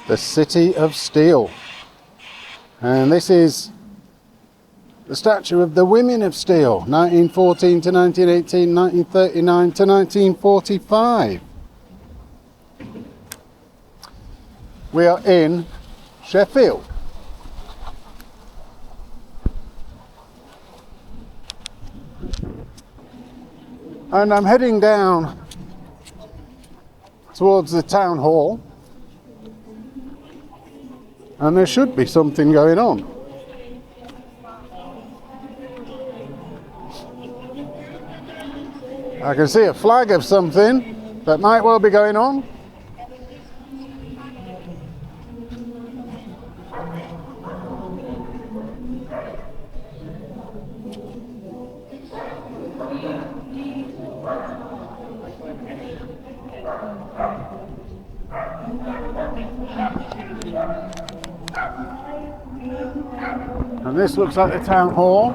the City of Steel. And this is the statue of the Women of Steel, 1914 to 1918, 1939 to 1945. We are in Sheffield. And I'm heading down towards the town hall. And there should be something going on. I can see a flag of something that might well be going on. And this looks like the town hall.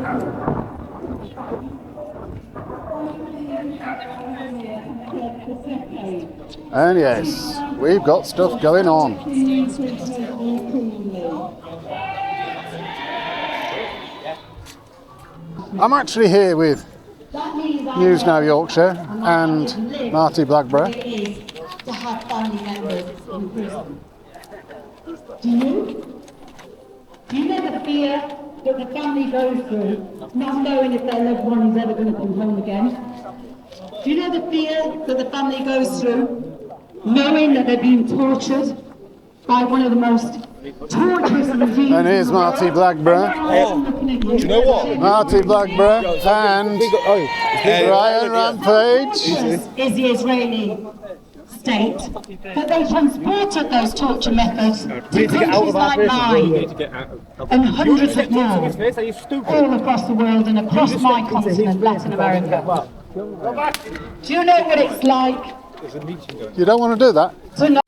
And yes, we've got stuff going on. I'm actually here with News Now Yorkshire and Marti Blagborough. To have family members in prison. Do you know the fear that the family goes through, not knowing if their loved one is ever going to come home again? Do you know the fear that the family goes through, knowing that they're being tortured by one of the most torturous regimes? And here's Marti Blagborough. Do you know what? Marti Blagborough and Ryan Rampage. Is the Israeli state, but they transported those torture methods to countries like mine and hundreds of more all across the world and across my continent, Latin America. Do you know what it's like? You don't want to do that? To know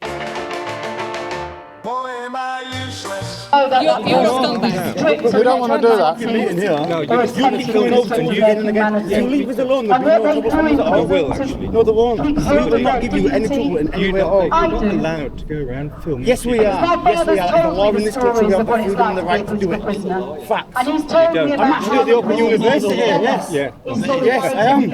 You don't want to do that. No, you're coming over and you get in again. You leave us alone, there'll be no trouble. I will, actually. No, there won't. We will not give you any trouble in any way at all. You're not allowed to go around filming. Yes, we are. Yes, we are. The law in this country, we have the freedom and the right to do it. Facts. I'm actually at the Open University here, yes. Yes, I am.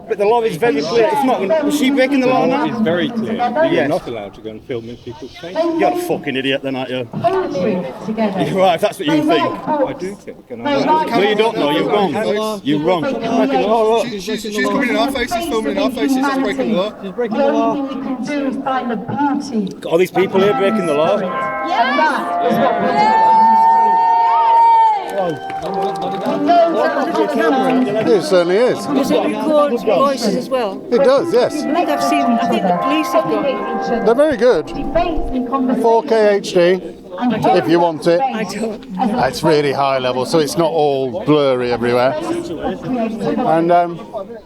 But the law is very clear. It's not. Is she breaking the law now? It's very clear that you're not allowed to go and film in people's faces. You're a fucking idiot then, aren't you? together. You're right, if that's what you think. I do think. No, you don't know, you're wrong. You're wrong. She's coming in our faces, filming in our faces, that's breaking the law. She's breaking the law. The only thing we can do is find the beauty. All these people here breaking the law. And that is what we're doing. It certainly is. Does it record voices as well? It does, yes. I think the police have got. They're very good. 4K HD, if you want it. I don't. It's really high level, so it's not all blurry everywhere. And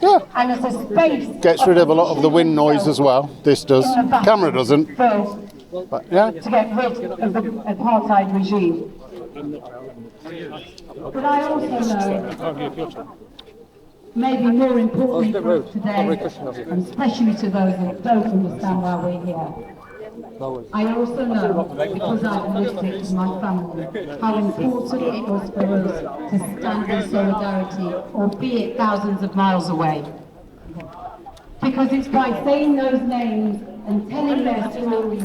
yeah, gets rid of a lot of the wind noise as well. This does. Camera doesn't. But yeah. To get rid of the apartheid regime. But I also know, maybe more importantly for us today, and especially to those that don't understand why we're here, I also know, because I've lived it with my family, how important it was for us to stand in solidarity, albeit thousands of miles away. Because it's by saying those names and telling their stories,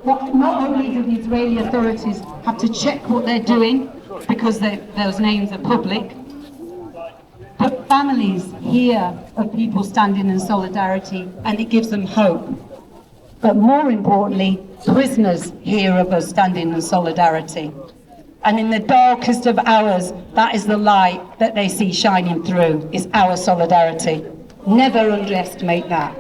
what not only do the Israeli authorities have to check what they're doing, because those names are public, but families hear of people standing in solidarity and it gives them hope. But more importantly, prisoners hear of us standing in solidarity. And in the darkest of hours, that is the light that they see shining through, is our solidarity. Never underestimate that.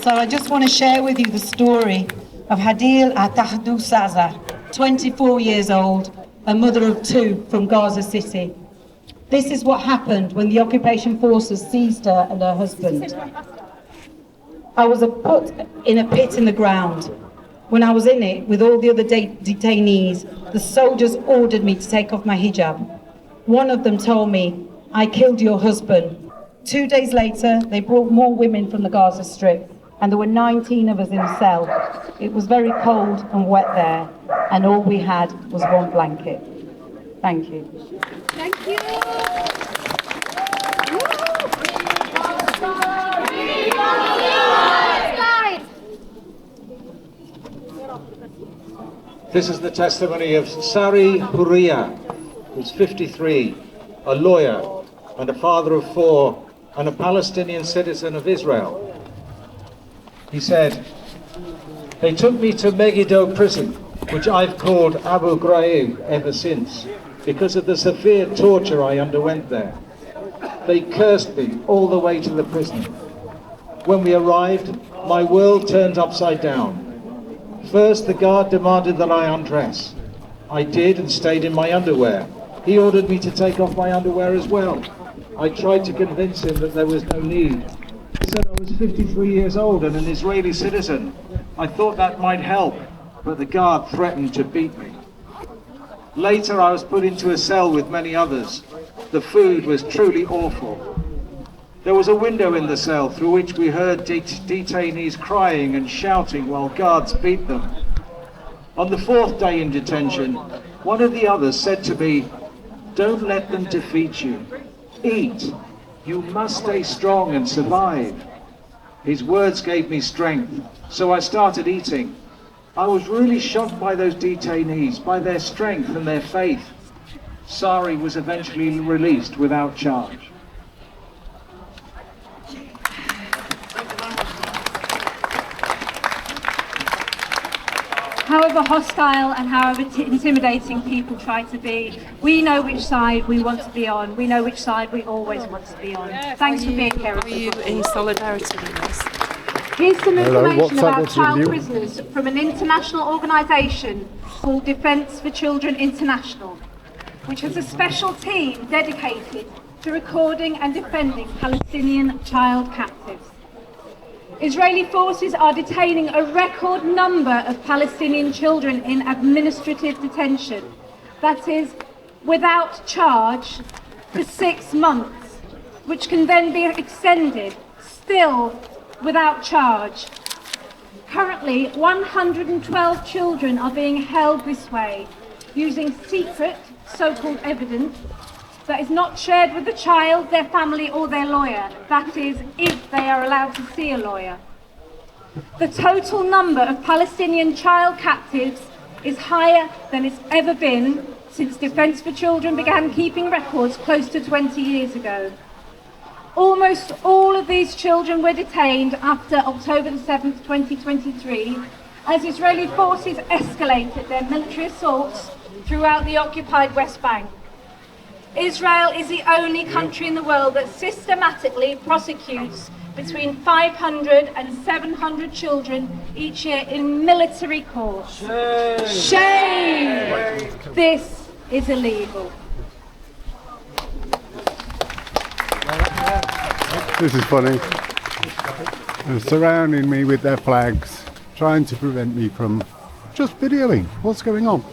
So I just want to share with you the story of Hadil Atahdu Saza, 24 years old, a mother of two from Gaza City. This is what happened when the occupation forces seized her and her husband. I was put in a pit in the ground. When I was in it with all the other detainees, the soldiers ordered me to take off my hijab. One of them told me, "I killed your husband." 2 days later, they brought more women from the Gaza Strip, and there were 19 of us in a cell. It was very cold and wet there, and all we had was one blanket. Thank you. Thank you. This is the testimony of Sari Huria, who's 53, a lawyer and a father of 4, and a Palestinian citizen of Israel. He said, "They took me to Megiddo prison, which I've called Abu Ghraib ever since, because of the severe torture I underwent there. They cursed me all the way to the prison. When we arrived, my world turned upside down. First, the guard demanded that I undress. I did and stayed in my underwear. He ordered me to take off my underwear as well. I tried to convince him that there was no need. He said I was 53 years old and an Israeli citizen. I thought that might help, but the guard threatened to beat me. Later, I was put into a cell with many others. The food was truly awful. There was a window in the cell through which we heard detainees crying and shouting while guards beat them. On the 4th day in detention, one of the others said to me, 'Don't let them defeat you. Eat. You must stay strong and survive.' His words gave me strength, so I started eating. I was really shocked by those detainees, by their strength and their faith. Sari was eventually released without charge." However hostile and however intimidating people try to be, we know which side we want to be on. We know which side we always want to be on. Thanks for being here. Are you in solidarity with us? Here's some information about with child you? prisoners from an international organisation called Defence for Children International, which has a special team dedicated to recording and defending Palestinian child captives. Israeli forces are detaining a record number of Palestinian children in administrative detention, that is, without charge, for 6 months, which can then be extended, still without charge. Currently, 112 children are being held this way, using secret, so-called evidence, that is not shared with the child, their family or their lawyer, that is, if they are allowed to see a lawyer. The total number of Palestinian child captives is higher than it's ever been since Defence for Children began keeping records close to 20 years ago. Almost all of these children were detained after October the 7th, 2023, as Israeli forces escalated their military assaults throughout the occupied West Bank. Israel is the only country in the world that systematically prosecutes between 500 and 700 children each year in military courts. Shame! This is illegal. This is funny. They're surrounding me with their flags, trying to prevent me from just videoing what's going on.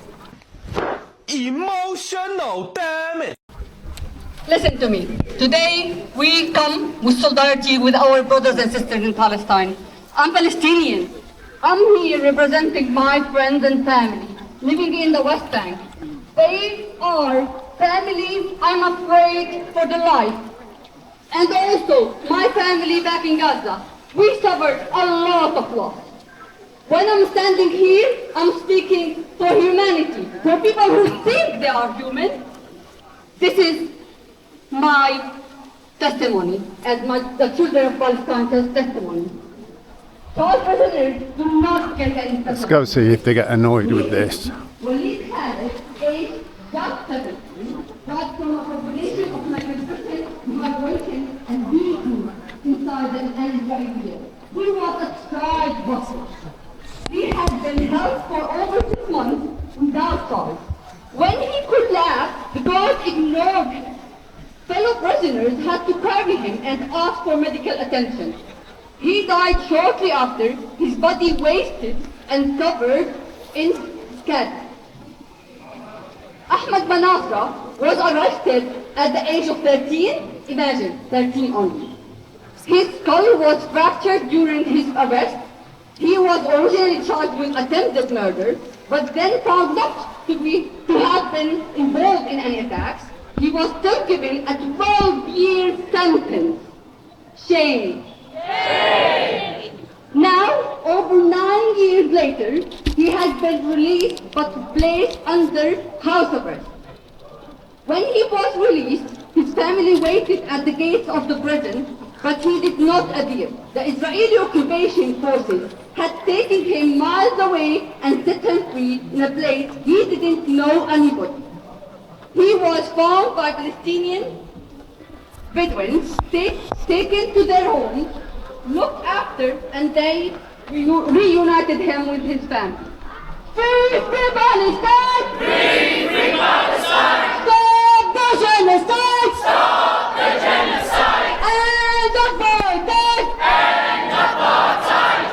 Emotional, damn it! Listen to me. Today, we come with solidarity with our brothers and sisters in Palestine. I'm Palestinian. I'm here representing my friends and family living in the West Bank. They are families I'm afraid for their life. And also, my family back in Gaza. We suffered a lot of loss. When I'm standing here, I'm speaking for humanity, for people who think they are human. This is my testimony, as the children of Palestine's testimony. Child prisoners do not get any testimony. Let's go see if they get annoyed with this. Walid Khaled, aged just 17, died from a population of 90% migration and beaten inside an Israeli jail. He was a tried hostage. He had been held for over 6 months without charge. When he could laugh, the guards ignored him. Fellow prisoners had to carry him and ask for medical attention. He died shortly after, his body wasted and covered in scabs. Ahmed Banasra was arrested at the age of 13 Imagine, 13 only. His skull was fractured during his arrest. He was originally charged with attempted murder, but then found not to have been involved in any attacks. He was still given a 12-year sentence. Shame. Shame. Now, over 9 years later, he has been released but placed under house arrest. When he was released, his family waited at the gates of the prison, but he did not appear. The Israeli occupation forces had taken him miles away and set him free in a place he didn't know anybody. He was found by Palestinian Bedouins, taken to their homes, looked after, and they reunited him with his family. Free Palestine! Free Palestine! Stop the genocide! Stop the genocide! End apartheid! End apartheid!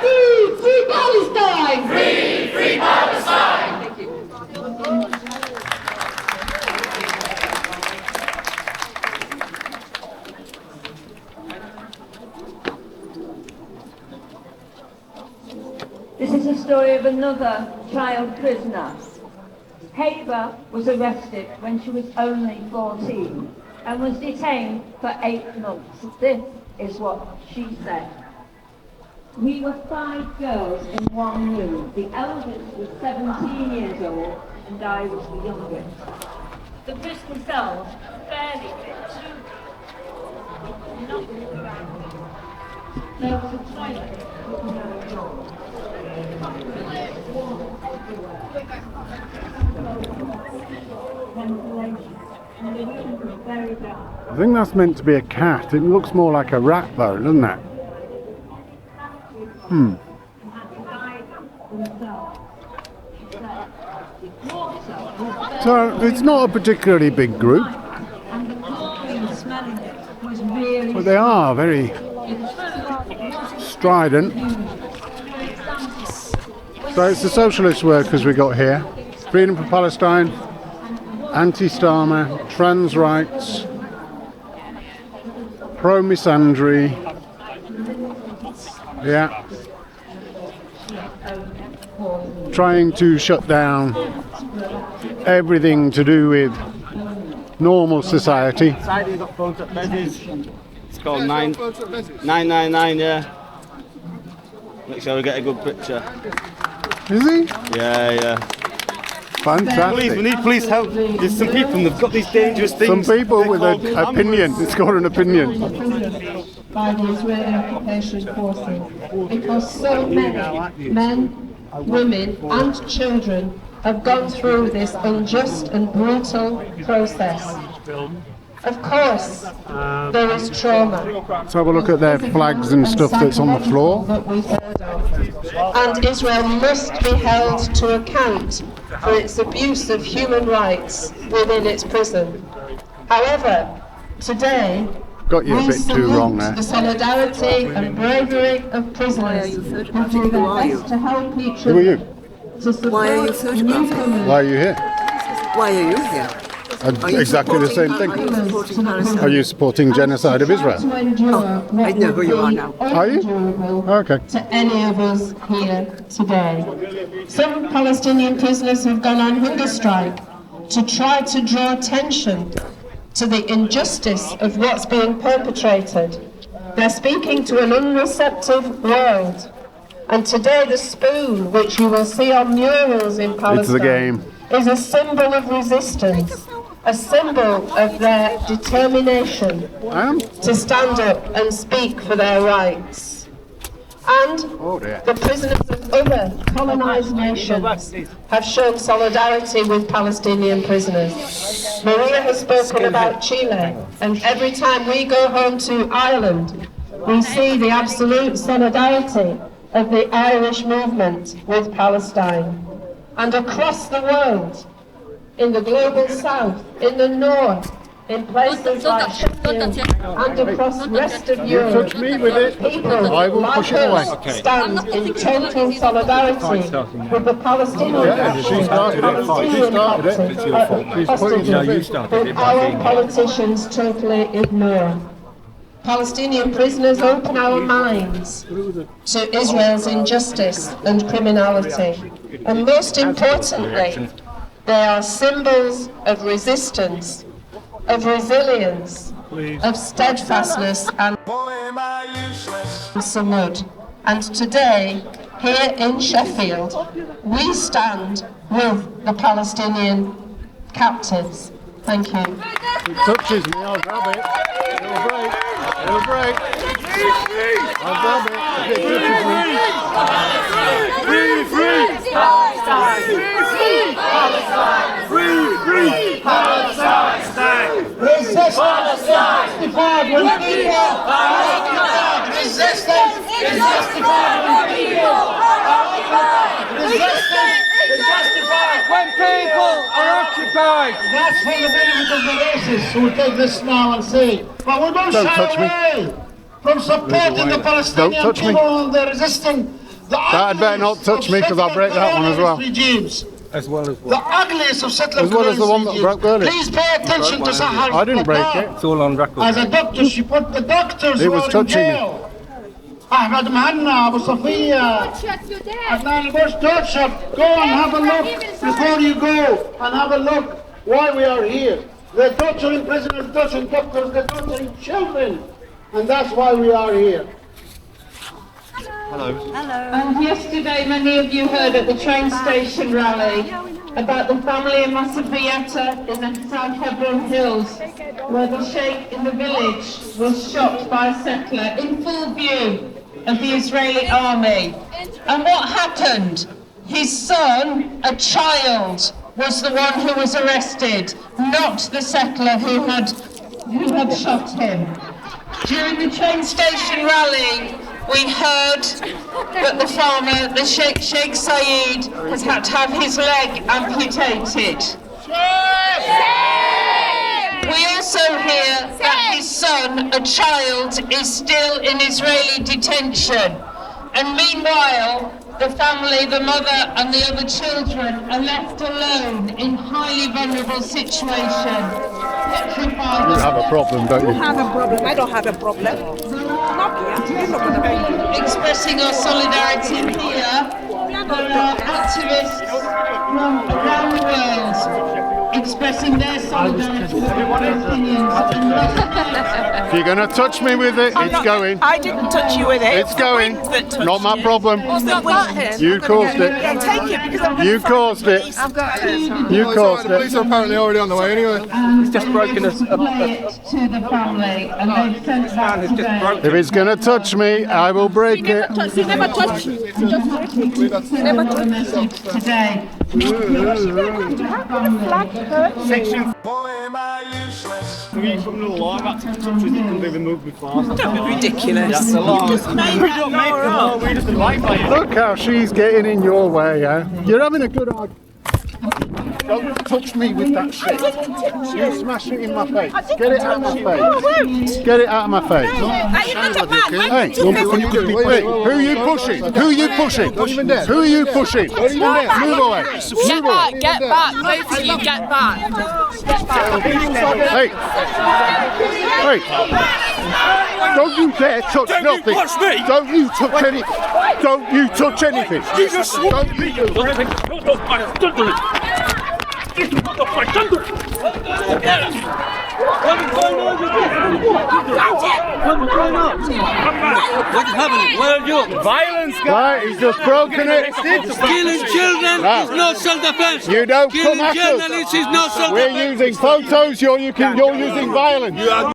Free Palestine! Free Palestine! Thank you. This is a story of another child prisoner. Haber was arrested when she was only 14 and was detained for 8 months. This is what she said. We were 5 girls in one room. The eldest was 17 years old and I was the youngest. The prison cells barely fit 2 not around. There was a toilet with no door. I think that's meant to be a cat. It looks more like a rat though, doesn't it? So it's not a particularly big group, but they are very strident. So it's the socialist workers we got here. Freedom for Palestine, anti-Starmer, trans rights, pro-misandry. Yeah. Trying to shut down everything to do with normal society. It's called 999, yeah. Make sure we get a good picture. Is he? Yeah. Fantastic. Please, we need police help. There's some people and they've got these dangerous things. Some people with an opinion. It's got an opinion. By the Israeli occupation forces, because so many men, women and children have gone through this unjust and brutal process. Of course, there is trauma. Let's have a look at their flags and stuff that's on the floor. That we've heard of. And Israel must be held to account for its abuse of human rights within its prison. However, today, got you a bit too wrong there. The solidarity and bravery of prisoners who do their best to help each other. Who are you? Why are you photographing? Why are you here? Why are you here? Exactly the same thing. Are you supporting genocide of Israel? Oh, I know who you are now. Are you? Okay. To any of us here today. Some Palestinian prisoners have gone on hunger strike to try to draw attention to the injustice of what's being perpetrated. They're speaking to an unreceptive world. And today the spoon, which you will see on murals in Palestine, is a symbol of resistance, a symbol of their determination to stand up and speak for their rights. And the prisoners of other colonised nations have shown solidarity with Palestinian prisoners. Maria has spoken about Chile, and every time we go home to Ireland, we see the absolute solidarity of the Irish movement with Palestine. And across the world, in the global south, in the north, in places like Sheffield and across the rest of Europe, touch me with it, people I will like push it away. us stand in total solidarity with the Palestinian captives, She started it. It's your fault. She's putting that our politicians totally ignore. Palestinian prisoners open our minds to Israel's injustice and criminality. And most importantly, they are symbols of resistance, of resilience, of steadfastness and salute. And today, here in Sheffield, we stand with the Palestinian captives. Thank you. It touches me, I'll grab it. It'll break. It'll break. I'll grab it. If it touches me. Free, free! Palestine! Free Palestine! Free, free! Palestine! Resist Palestine! justified when people are occupied! Resistance is justified when people are occupied! Resistance is justified when people are occupied! That's for the benefit of the racists who will take this now and say, but we don't shy away from supporting the Palestinian people and the resisting the I'd better not touch me because I'll break that one as well. Regimes. As well as what? The ugliest of settler as well as the one that broke earlier. Please pay attention to Sahar's I didn't break it. It's all on record. As a doctor, she put the doctors it was touching me. Ahmed Mahanna, Abu Safiya, Adnan Bush torture. Go and have a look before you go and have a look why we are here. They're torturing prisoners, torturing doctors, they're torturing children. And that's why we are here. Hello. And yesterday, many of you heard at the train station rally about the family in Masafiata in the South Hebron Hills, where the sheikh in the village was shot by a settler in full view of the Israeli army. And what happened? His son, a child, was the one who was arrested, not the settler who had shot him. During the train station rally, we heard that the farmer, the Sheikh Saeed, has had to have his leg amputated. We also hear that his son, a child, is still in Israeli detention. And meanwhile, the family, the mother and the other children are left alone in highly vulnerable situation. Petrified. You have a problem, don't you? You have a problem. I don't have a problem. Expressing our solidarity here, there are activists from around the world expressing their solidarity with their opinions. If you're going to touch me with it, it's going. I didn't touch you with it. It's going. Not my problem. You caused it. Yeah, take it because I'm You caused it. I've got it. You caused The police are apparently already on the way anyway. It's just broken us up. To the family, and they've sent back today. If it's going to touch me, I will break it. You never touched me. Just never touched me. Today. Section 3 from the law, that's touches it can be removed with fast. Don't be ridiculous. That's the law. We don't make the law, we just abide by it. Look how she's getting in your way, eh? You're having a good argument. Don't touch me with that shit. You smash it in my face. Get it out of my face. Get it out of my face. Hey, who are you pushing? Who are you pushing? Who are you pushing? Move away. Get back, get back. Both of you, get back. Hey. Hey. Don't you dare touch nothing. Don't you touch anything. Don't you touch anything. You just Don't you do it. What's happening? Where are you? Violence, guys! Right, he's just broken it. Killing children is no self-defense. You don't come Killing at journalists is no us. self-defense. We're using photos. You're using violence.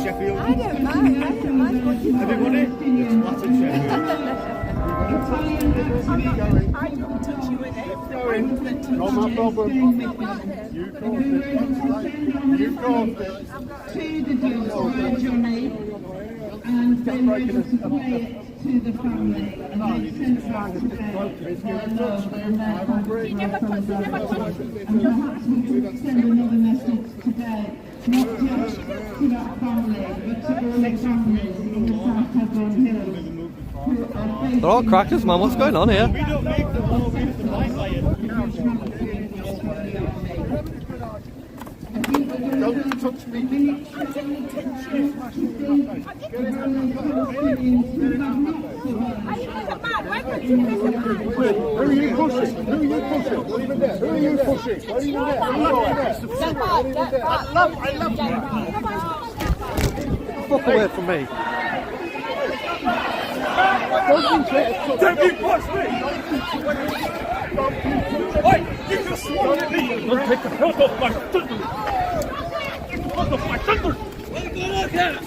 Sheffield. I don't mind. Everybody? It's flat in Sheffield. I didn't touch you with it. Not my problem. You caused it. You caused it. To the Jews, and to the family and they sent us today their love and their solidarity. And perhaps we could send another message today, not just to that family, but to all the families in the South Headland Hills. They're all crackers, man. What's going on here? Don't touch me. Who are you pushing? Who are you pushing? Not even there. Who are you pushing? Not even there. I love you. Fuck away from me. Don't you push me! Wait, you just swore at me! Don't take the foot off my thunder! Foot off my thunder! Let go look at it!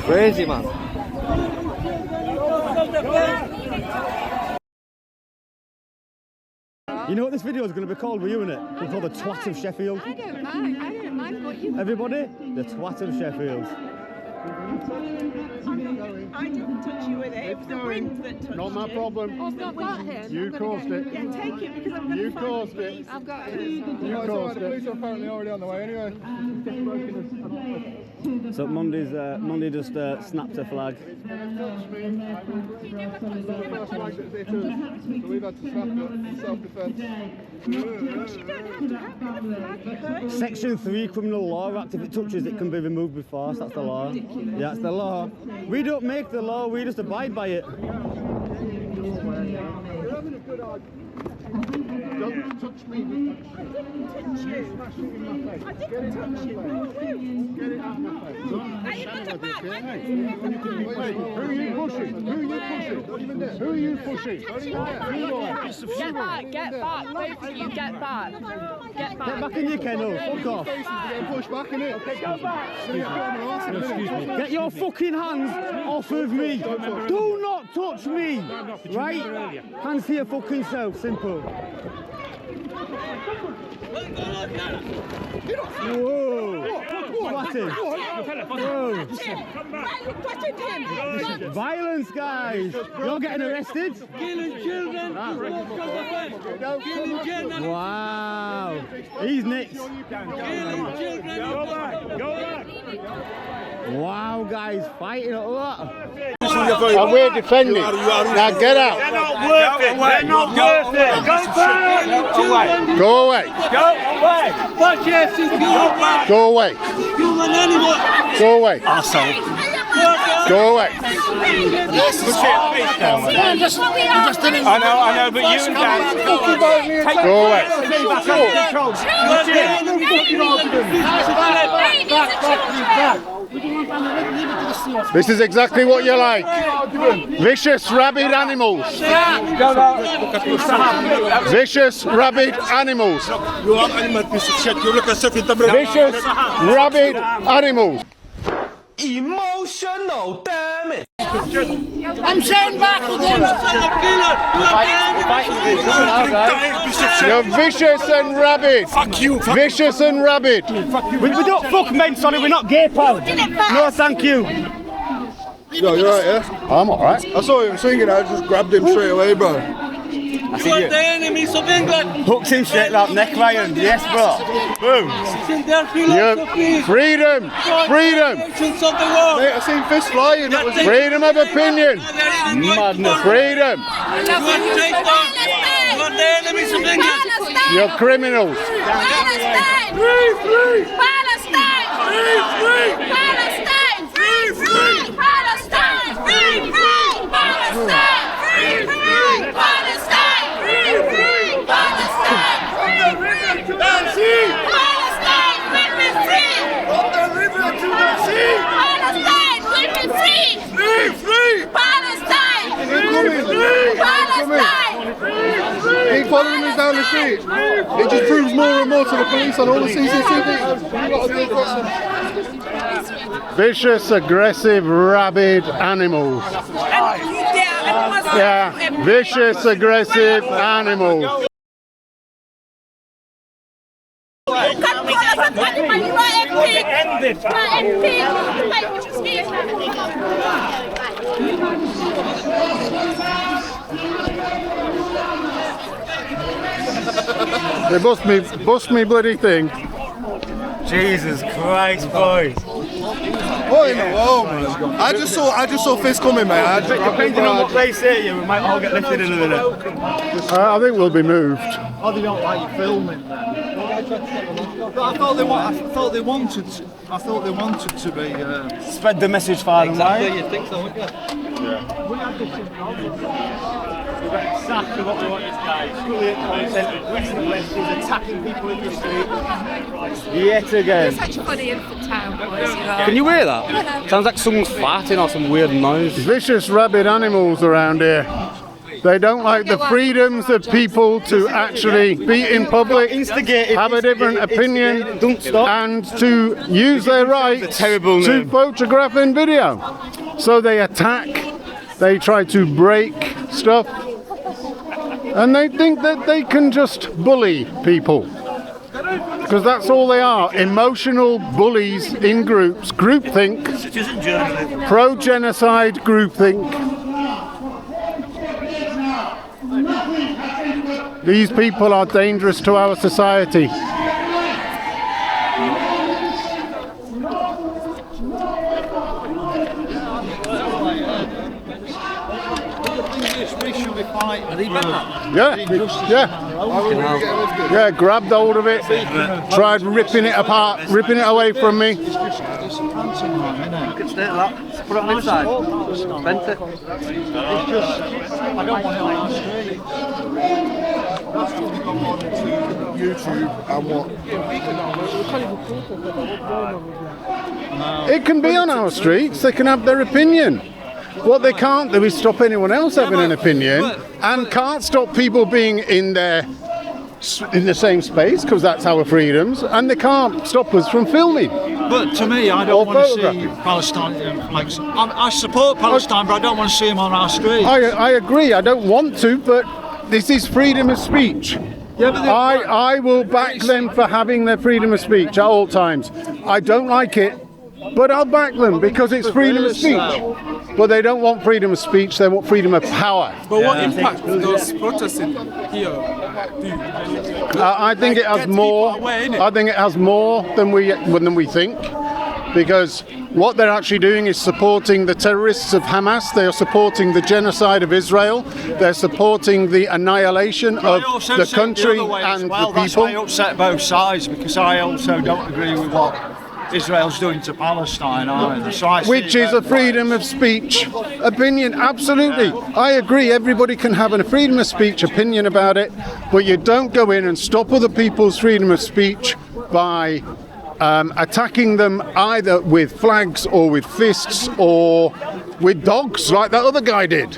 Crazy, man. You know what this video is going to be called, were you in it? It's called The Twat of Sheffield. I don't mind what you... Everybody, The Twat of Sheffield. I didn't touch you with it. It was the wind that touched you. Not my problem. I've got that here. You caused it. Yeah, take it because I'm going to You caused it. I've got it. You caused it. The police are apparently already on the way anyway. So Monday just snapped a flag. Section 3 Criminal Law Act, if it touches it can be removed with force, that's the law. Yeah, that's the law. We don't make the law, we just abide by it. Don't touch me. I didn't touch you. Get it out of my face. Who are you pushing? Who are you pushing? Not even there. Who are you pushing? Not even there. Get back, both of you, get back. Get back. Get back in your kennel, fuck off. Push back in it. Go back. Get your fucking hands off of me. Do not touch me. Right? Hands to your fucking self, simple. Whoa! What is? Whoa! Violence, guys! You're getting arrested? Killing children! Wow! He's next. Killing children! Go back! Go back! Wow, guys, fighting a lot. And we're defending. Now get out. They're not worth it! They're not worth it! Go back! Go away. Go away! Watch your back! Go away. Human animal! Go away. Arsehole! Go away. I know, but you and Dad. Go away. This is exactly what you like. Vicious, rabid animals. Vicious, rabid animals. You are animal piece of shit. You look as if you're Vicious, rabid animals. Emotional damage. I'm saying back again. You're vicious and rabid. Fuck you. Vicious and rabid. We don't fuck men, sorry, we're not gay, pal. No, thank you. Yo, you alright, yeah? I'm alright. I saw him singing, I just grabbed him straight away, bro. You are the enemies of England. Hooked him straight like neck Ryan. Yes, bro. Boom. Freedom! Freedom! Mate, I seen fists flying. That was freedom of opinion. Madness. Freedom. You are the enemies of England. You're criminals. Palestine! Free, free! Palestine! Free, free! Palestine! Free, free! Palestine! Free, free! Palestine! Free, free! Palestine! Free, free! Palestine! Free, free! To the sea! Palestine! Let me free! From the river to the sea! Palestine! Let me free! Free, free! Palestine! Free, free! Palestine! Keep following us down the street. It just proves more and more to the police on all the CCTV. Vicious, aggressive, rabid animals. Yeah, vicious, aggressive animals. They bust me bloody thing. Jesus Christ, boys. What in the world, man? I just saw fists coming, mate. Depending on what they say, we might all get lifted in a minute. I think we'll be moved. Oh, they don't like you filming then. But I thought they wanted to be spread the message far and wide. You think so, wouldn't you? Exactly what we want this guy. He's attacking people in the street. Yet again. It's such funny infant town, boys, you know. Can you hear that? Sounds like someone's farting or some weird noise. Vicious, rabid animals around here. They don't like the freedoms of people to actually be in public, have a different opinion, and to use their right to photograph and video. So they attack, they try to break stuff, and they think that they can just bully people. Because that's all they are, emotional bullies in groups, groupthink, pro-genocide groupthink. These people are dangerous to our society. Yeah, grabbed hold of it, tried ripping it apart, ripping it away from me. You can stay at that. Just put it on the inside. Vent it. I don't want it on the street. YouTube and what? It can be on our streets, they can have their opinion. What they can't do is stop anyone else having an opinion, and can't stop people being in the same space, because that's our freedoms, and they can't stop us from filming. But to me, I don't want to see Palestine. I support Palestine, but I don't want to see them on our streets. I agree, I don't want to, but this is freedom of speech. Yeah, but I will back them for having their freedom of speech at all times. I don't like it, but I'll back them because it's freedom of speech. But they don't want freedom of speech, they want freedom of power. But what impact do those protests here do? I think it has more. I think it has more than we think, because what they're actually doing is supporting the terrorists of Hamas. They are supporting the genocide of Israel. They're supporting the annihilation of the country and the people. That's why I upset both sides, because I also don't agree with what Israel's doing to Palestine either. So which is a freedom of speech opinion, absolutely. I agree, everybody can have a freedom of speech opinion about it, but you don't go in and stop other people's freedom of speech by attacking them either with flags or with fists or with dogs like that other guy did.